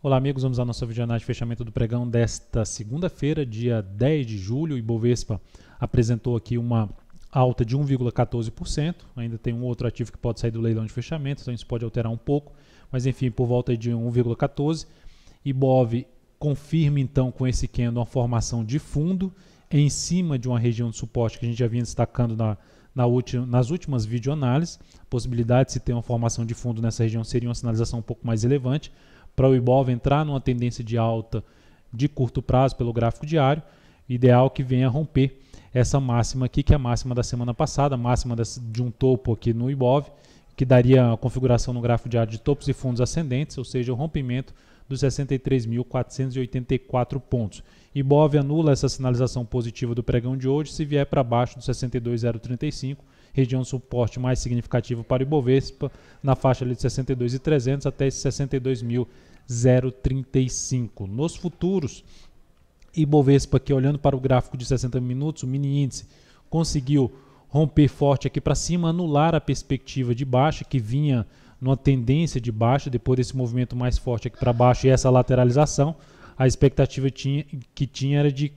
Olá amigos, vamos à nossa videoanálise de fechamento do pregão desta segunda-feira, dia 10 de julho. O Ibovespa apresentou aqui uma alta de 1,14%, ainda tem um outro ativo que pode sair do leilão de fechamento, então isso pode alterar um pouco, mas enfim, por volta de 1,14%. Ibov confirma então com esse candle uma formação de fundo em cima de uma região de suporte que a gente já vinha destacando nas últimas videoanálises. A possibilidade de se ter uma formação de fundo nessa região seria uma sinalização um pouco mais relevante para o Ibov entrar numa tendência de alta de curto prazo pelo gráfico diário. Ideal que venha romper essa máxima aqui, que é a máxima da semana passada, a máxima de um topo aqui no Ibov, que daria a configuração no gráfico diário de topos e fundos ascendentes, ou seja, o rompimento dos 63.484 pontos. Ibov anula essa sinalização positiva do pregão de hoje se vier para baixo do 62.035, região de suporte mais significativa para o Ibovespa, na faixa ali de 62.300 até esse 62.035. Nos futuros, Ibovespa aqui olhando para o gráfico de 60 minutos, o mini índice conseguiu romper forte aqui para cima, anular a perspectiva de baixa que vinha numa tendência de baixa depois desse movimento mais forte aqui para baixo e essa lateralização. A expectativa que tinha era de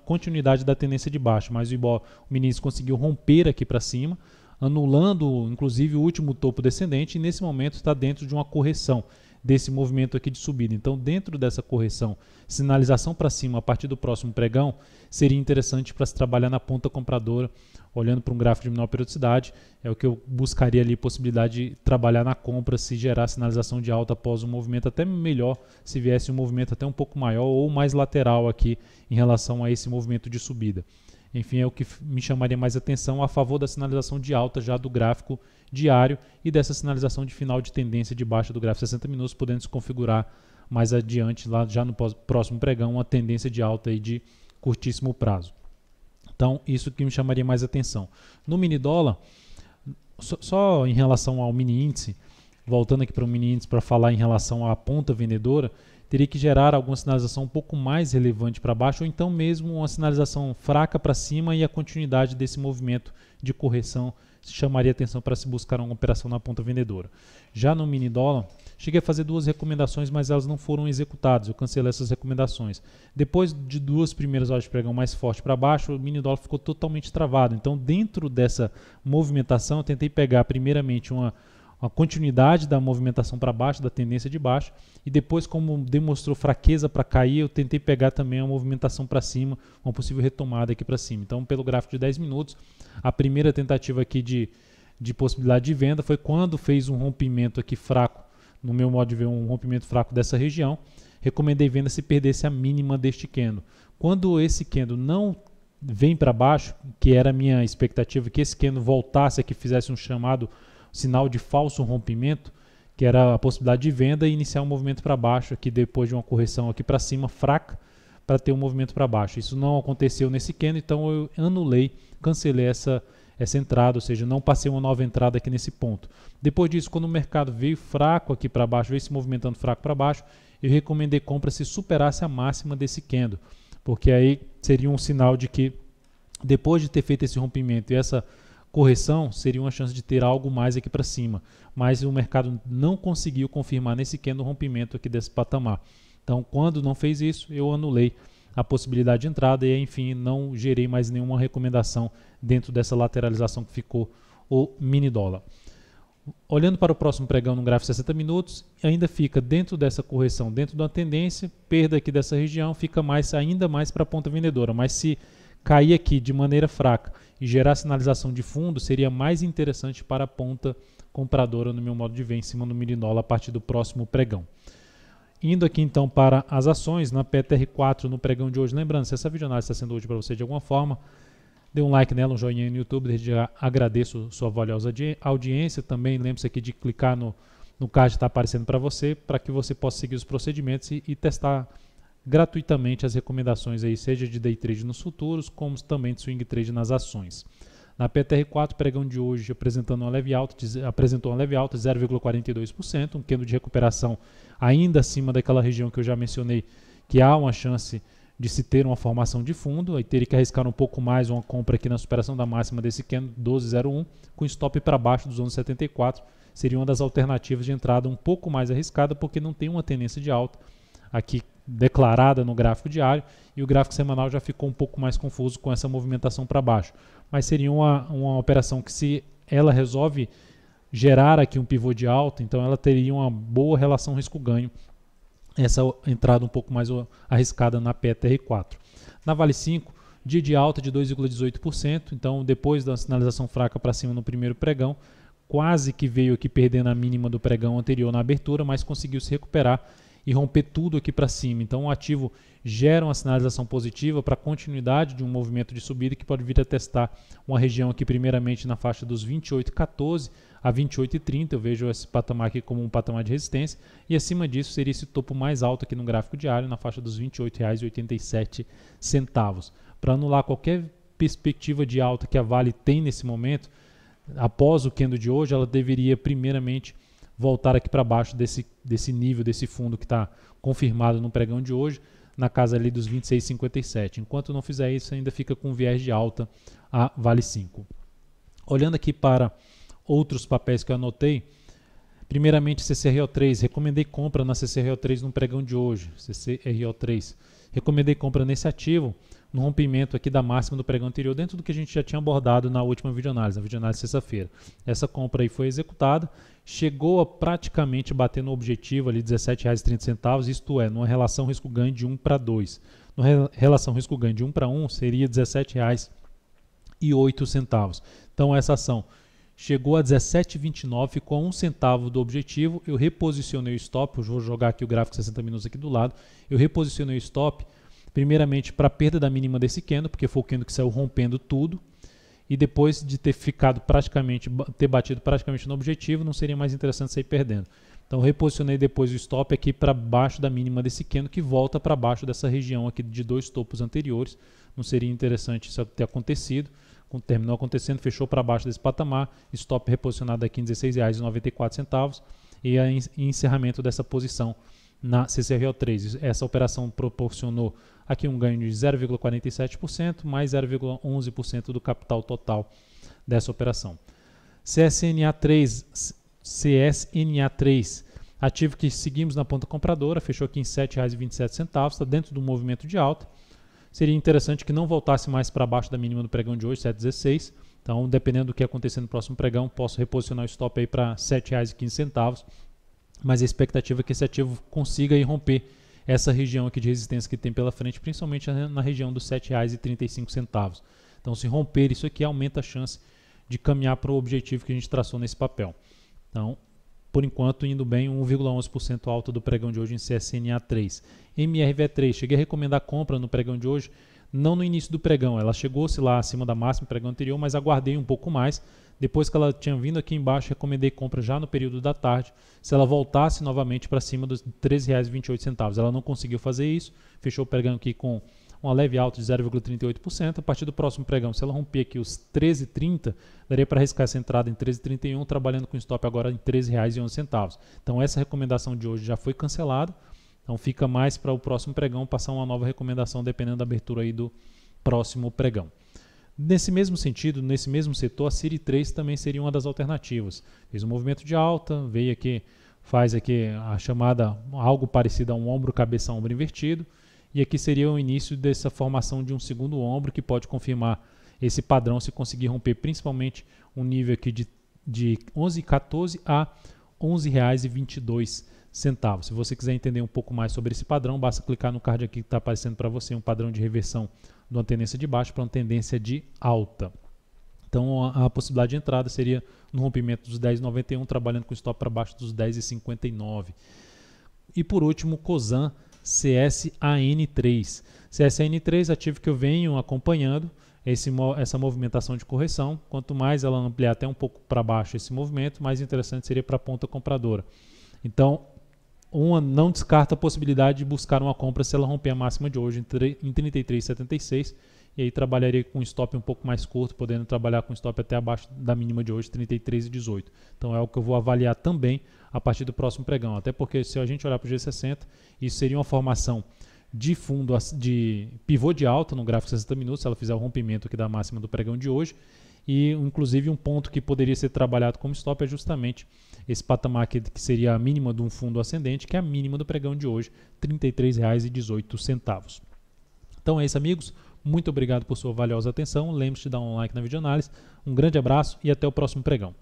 continuidade da tendência de baixa, mas o mini índice conseguiu romper aqui para cima, anulando inclusive o último topo descendente, e nesse momento está dentro de uma correção desse movimento aqui de subida. Então, dentro dessa correção, sinalização para cima a partir do próximo pregão seria interessante para se trabalhar na ponta compradora, olhando para um gráfico de menor periodicidade. É o que eu buscaria ali, possibilidade de trabalhar na compra se gerar sinalização de alta após um movimento até melhor, se viesse um movimento até um pouco maior ou mais lateral aqui em relação a esse movimento de subida. Enfim, é o que me chamaria mais atenção a favor da sinalização de alta já do gráfico diário e dessa sinalização de final de tendência de baixa do gráfico 60 minutos, podendo se configurar mais adiante, lá já no próximo pregão, uma tendência de alta aí de curtíssimo prazo. Então, isso que me chamaria mais atenção. No mini dólar, só em relação ao mini índice, voltando aqui para o mini índice para falar em relação à ponta vendedora, teria que gerar alguma sinalização um pouco mais relevante para baixo, ou então mesmo uma sinalização fraca para cima, e a continuidade desse movimento de correção chamaria atenção para se buscar uma operação na ponta vendedora. Já no mini dólar, cheguei a fazer duas recomendações, mas elas não foram executadas, eu cancelei essas recomendações. Depois de duas primeiras horas de pregão mais forte para baixo, o mini dólar ficou totalmente travado. Então, dentro dessa movimentação, eu tentei pegar primeiramente uma continuidade da movimentação para baixo, da tendência de baixo, e depois, como demonstrou fraqueza para cair, eu tentei pegar também a movimentação para cima, uma possível retomada aqui para cima. Então, pelo gráfico de 10 minutos, a primeira tentativa aqui de possibilidade de venda foi quando fez um rompimento aqui fraco, no meu modo de ver, um rompimento fraco dessa região. Recomendei venda se perdesse a mínima deste candle. Quando esse candle não vem para baixo, que era a minha expectativa, que esse candle voltasse aqui, fizesse um chamado sinal de falso rompimento, que era a possibilidade de venda, e iniciar um movimento para baixo aqui depois de uma correção aqui para cima fraca, para ter um movimento para baixo. Isso não aconteceu nesse candle, então eu anulei, cancelei essa entrada, ou seja, não passei uma nova entrada aqui nesse ponto. Depois disso, quando o mercado veio fraco aqui para baixo, veio se movimentando fraco para baixo, eu recomendei compra se superasse a máxima desse candle, porque aí seria um sinal de que depois de ter feito esse rompimento e essa correção, seria uma chance de ter algo mais aqui para cima, mas o mercado não conseguiu confirmar nesse candle rompimento aqui desse patamar. Então, quando não fez isso, eu anulei a possibilidade de entrada e, enfim, não gerei mais nenhuma recomendação dentro dessa lateralização que ficou o mini dólar. Olhando para o próximo pregão no gráfico de 60 minutos, ainda fica dentro dessa correção, dentro da tendência, perda aqui dessa região, fica ainda mais para a ponta vendedora, mas se cair aqui de maneira fraca e gerar sinalização de fundo, seria mais interessante para a ponta compradora, no meu modo de ver, em cima do mini dólar a partir do próximo pregão. Indo aqui então para as ações, na PTR4 no pregão de hoje, lembrando, se essa videoanálise está sendo útil para você de alguma forma, dê um like nela, um joinha no YouTube, desde já agradeço sua valiosa audiência. Também lembre-se aqui de clicar no card que está aparecendo para você, para que você possa seguir os procedimentos e testar gratuitamente as recomendações aí, seja de day trade nos futuros, como também de swing trade nas ações. Na PTR4, pregão de hoje apresentou uma leve alta de 0,42%, um candle de recuperação ainda acima daquela região que eu já mencionei, que há uma chance de se ter uma formação de fundo, aí teria que arriscar um pouco mais uma compra aqui na superação da máxima desse candle 12,01, com stop para baixo dos 11,74, seria uma das alternativas de entrada um pouco mais arriscada, porque não tem uma tendência de alta aqui declarada no gráfico diário, e o gráfico semanal já ficou um pouco mais confuso com essa movimentação para baixo. Mas seria uma operação que, se ela resolve gerar aqui um pivô de alta, então ela teria uma boa relação risco-ganho, essa entrada um pouco mais arriscada na PTR4. Na Vale 5, dia de alta de 2,18%, então depois da sinalização fraca para cima no primeiro pregão, quase que veio aqui perdendo a mínima do pregão anterior na abertura, mas conseguiu se recuperar e romper tudo aqui para cima. Então o ativo gera uma sinalização positiva para a continuidade de um movimento de subida que pode vir a testar uma região aqui primeiramente na faixa dos 28,14 a 28,30. Eu vejo esse patamar aqui como um patamar de resistência, e acima disso seria esse topo mais alto aqui no gráfico diário na faixa dos R$ 28,87. Para anular qualquer perspectiva de alta que a Vale tem nesse momento, após o candle de hoje, ela deveria primeiramente voltar aqui para baixo desse nível, desse fundo que está confirmado no pregão de hoje, na casa ali dos 26,57. Enquanto não fizer isso, ainda fica com viés de alta a Vale 5. Olhando aqui para outros papéis que eu anotei, primeiramente CCRO3, recomendei compra na CCRO3 no pregão de hoje, CCRO3. Recomendei compra nesse ativo no rompimento aqui da máxima do pregão anterior, dentro do que a gente já tinha abordado na última videoanálise, na videoanálise sexta-feira. Essa compra aí foi executada, chegou a praticamente bater no objetivo ali R$ 17,30, isto é, numa relação risco-ganho de 1 para 2. Numa relação risco-ganho de 1 para 1 seria R$ 17,08. Então essa ação chegou a 17,29, ficou a 1 centavo do objetivo. Eu reposicionei o stop, eu vou jogar aqui o gráfico 60 minutos aqui do lado. Eu reposicionei o stop primeiramente para a perda da mínima desse candle, porque foi o candle que saiu rompendo tudo, e depois de ter batido praticamente no objetivo, não seria mais interessante sair perdendo. Então reposicionei depois o stop aqui para baixo da mínima desse candle, que volta para baixo dessa região aqui de dois topos anteriores. Não seria interessante isso ter acontecido. Terminou acontecendo, fechou para baixo desse patamar, stop reposicionado aqui em R$ 16,94, e encerramento dessa posição na CCRO3. Essa operação proporcionou aqui um ganho de 0,47%, mais 0,11% do capital total dessa operação. CSNA3, ativo que seguimos na ponta compradora, fechou aqui em R$ 7,27, está dentro do movimento de alta. Seria interessante que não voltasse mais para baixo da mínima do pregão de hoje, 7,16. Então, dependendo do que acontecer no próximo pregão, posso reposicionar o stop aí para R$ 7,15. Mas a expectativa é que esse ativo consiga aí romper essa região aqui de resistência que tem pela frente, principalmente na região dos R$ 7,35. Então, se romper isso aqui, aumenta a chance de caminhar para o objetivo que a gente traçou nesse papel. Então, por enquanto, indo bem, 1,11% alta do pregão de hoje em CSNA3. MRV3, cheguei a recomendar compra no pregão de hoje, não no início do pregão, ela chegou-se lá acima da máxima do pregão anterior, mas aguardei um pouco mais. Depois que ela tinha vindo aqui embaixo, recomendei compra já no período da tarde, se ela voltasse novamente para cima dos R$ 13,28. Ela não conseguiu fazer isso, fechou o pregão aqui com uma leve alta de 0,38%. A partir do próximo pregão, se ela romper aqui os 13,30, daria para arriscar essa entrada em 13,31, trabalhando com stop agora em R$ 13,11. Então essa recomendação de hoje já foi cancelada, então fica mais para o próximo pregão passar uma nova recomendação, dependendo da abertura aí do próximo pregão. Nesse mesmo sentido, nesse mesmo setor, a Siri 3 também seria uma das alternativas. Fez um movimento de alta, veio aqui, faz aqui a chamada, algo parecido a um ombro, cabeça, ombro invertido, e aqui seria o início dessa formação de um segundo ombro, que pode confirmar esse padrão se conseguir romper principalmente um nível aqui de R$ 11,14 a R$ 11,22. Se você quiser entender um pouco mais sobre esse padrão, basta clicar no card aqui que está aparecendo para você, um padrão de reversão de uma tendência de baixa para uma tendência de alta. Então a possibilidade de entrada seria no rompimento dos 10,91, trabalhando com stop para baixo dos 10,59. E por último, Cosan CSAN3. CSAN3, ativo que eu venho acompanhando essa movimentação de correção. Quanto mais ela ampliar até um pouco para baixo esse movimento, mais interessante seria para a ponta compradora. Então, não descarta a possibilidade de buscar uma compra se ela romper a máxima de hoje em 33,76, e aí trabalharia com um stop um pouco mais curto, podendo trabalhar com stop até abaixo da mínima de hoje, 33,18. Então é o que eu vou avaliar também a partir do próximo pregão, até porque se a gente olhar para o G60, isso seria uma formação de fundo, de pivô de alta no gráfico de 60 minutos, se ela fizer o rompimento aqui da máxima do pregão de hoje. E inclusive um ponto que poderia ser trabalhado como stop é justamente esse patamar aqui, que seria a mínima de um fundo ascendente, que é a mínima do pregão de hoje, R$ 33,18. Então é isso, amigos. Muito obrigado por sua valiosa atenção. Lembre-se de dar um like na videoanálise. Um grande abraço e até o próximo pregão.